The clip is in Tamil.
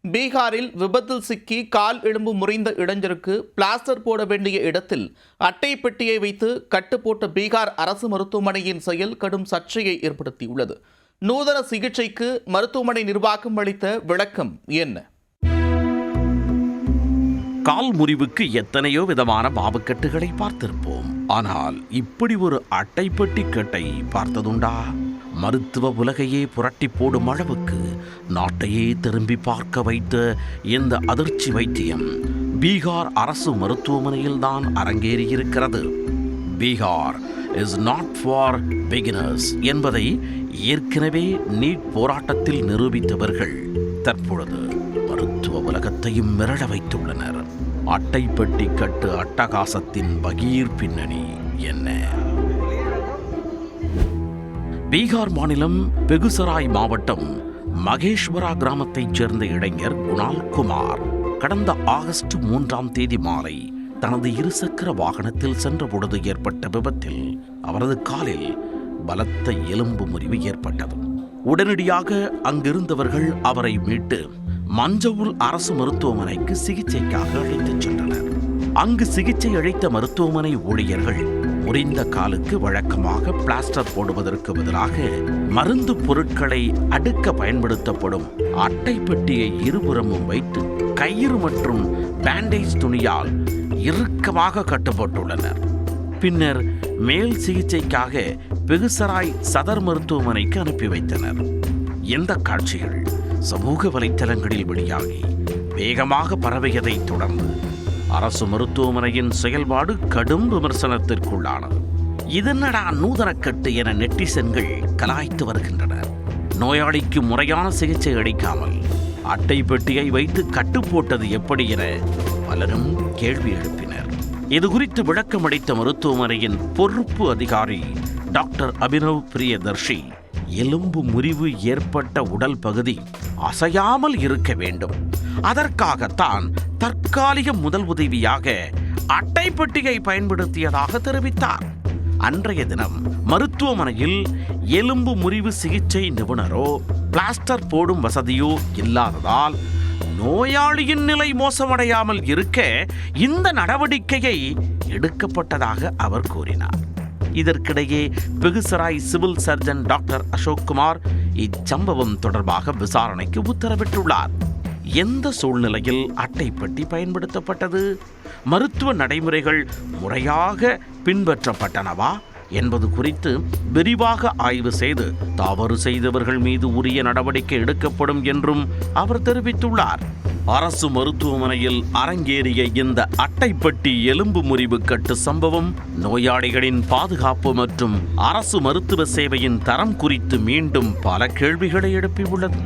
பீகாரில் விபத்தில் சிக்கி கால் எலும்பு முறிந்த இளைஞருக்கு பிளாஸ்டர் போட வேண்டிய இடத்தில் அட்டை பெட்டியை வைத்து கட்டுப்போட்ட பீகார் அரசு மருத்துவமனையின் செயல் கடும் சர்ச்சையை ஏற்படுத்தியுள்ளது. நூதன சிகிச்சைக்கு மருத்துவமனை நிர்வாகம் அளித்த விளக்கம் என்ன? கால் முறிவுக்கு எத்தனையோ விதமான பாவக்கட்டுகளை பார்த்திருப்போம். ஆனால் இப்படி ஒரு அட்டைப்பட்டி கட்டை பார்த்ததுண்டா? மருத்துவ உலகையே புரட்டி போடும் அளவுக்கு நாட்டையே திரும்பி பார்க்க வைத்த இந்த அதிர்ச்சி வைத்தியம் பீகார் அரசு மருத்துவமனையில் தான் அரங்கேறியிருக்கிறது. Bihar is not for beginners என்பதை ஏற்கனவே நீட் போராட்டத்தில் நிரூபித்தவர்கள் தற்பொழுது மருத்துவ உலகத்தையும் மிரள வைத்துள்ளனர். அட்டைப்பட்டி கட்டு அட்டகாசத்தின் பகீர் பின்னணி என்ன? பீகார் மாநிலம் பெகுசராய் மாவட்டம் மகேஸ்வரா கிராமத்தைச் சேர்ந்த இளைஞர் குணால் குமார் கடந்த ஆகஸ்ட் 3 மாலை தனது இருசக்கர வாகனத்தில் சென்றபொழுது ஏற்பட்ட விபத்தில் அவரது காலில் பலத்த எலும்பு முறிவு ஏற்பட்டது. உடனடியாக அங்கிருந்தவர்கள் அவரை மீட்டு மஞ்சவுல் அரசு மருத்துவமனைக்கு சிகிச்சைக்காக அழைத்துச் சென்றனர். அங்கு சிகிச்சை அளித்த மருத்துவமனை ஊழியர்கள் முறிந்த காலுக்கு வழக்கமாக பிளாஸ்டர் போடுவதற்கு பதிலாக மருந்து பொருட்களை அடுக்க பயன்படுத்தப்படும் அட்டைப்பட்டியை இருபுறமும் வைத்து கயிறு மற்றும் பேண்டேஜ் துணியால் இறுக்கமாக கட்டுப்பட்டுள்ளனர். பின்னர் மேல் சிகிச்சைக்காக பெகுசராய் சதர் மருத்துவமனைக்கு அனுப்பி வைத்தனர். இந்த காட்சிகள் சமூக வலைத்தளங்களில் வெளியாகி வேகமாக பரவியதை தொடர்ந்து அரசு மருத்துவமனையின் செயல்பாடு கடும் விமர்சனத்திற்குள்ளானது. இதனடா நூதனக்கட்டு என நெட்டிசன்கள் கலாய்த்து வருகின்றனர். நோயாளிக்கு முறையான சிகிச்சை அளிக்காமல் அட்டை பெட்டியை வைத்து கட்டு போட்டது எப்படி என பலரும் கேள்வி எழுப்பினர். இது குறித்து விளக்கம் அளித்த மருத்துவமனையின் பொறுப்பு அதிகாரி டாக்டர் அபினவ் பிரியதர்ஷி, எலும்பு முறிவு ஏற்பட்ட உடல் பகுதி அசையாமல் இருக்க வேண்டும், அதற்காகத்தான் தற்காலிக முதல் உதவியாக அட்டைப்பட்டியை பயன்படுத்தியதாக தெரிவித்தார். அன்றைய தினம் மருத்துவமனையில் எலும்பு முறிவு சிகிச்சை நிபுணரோ பிளாஸ்டர் போடும் வசதியோ இல்லாததால் நோயாளியின் நிலை மோசமடையாமல் இருக்க இந்த நடவடிக்கையை எடுக்கப்பட்டதாக அவர் கூறினார். இதற்கிடையே Begusarai civil surgeon doctor Ashok Kumar இச்சம்பவம் தொடர்பாக விசாரணைக்கு உத்தரவிட்டுள்ளார். எந்த சூழ்நிலையில் அட்டைப்பட்டி பயன்படுத்தப்பட்டது, மருத்துவ நடைமுறைகள் முறையாக பின்பற்றப்பட்டனவா என்பது குறித்து விரிவாக ஆய்வு செய்து தவறு செய்தவர்கள் மீது உரிய நடவடிக்கை எடுக்கப்படும் என்றும் அவர் தெரிவித்துள்ளார். அரசு மருத்துவமனையில் அரங்கேறிய இந்த அட்டைப்பட்டி எலும்பு முறிவு கட்டு சம்பவம் நோயாளிகளின் பாதுகாப்பு மற்றும் அரசு மருத்துவ சேவையின் தரம் குறித்து மீண்டும் பல கேள்விகளை எழுப்பியுள்ளது.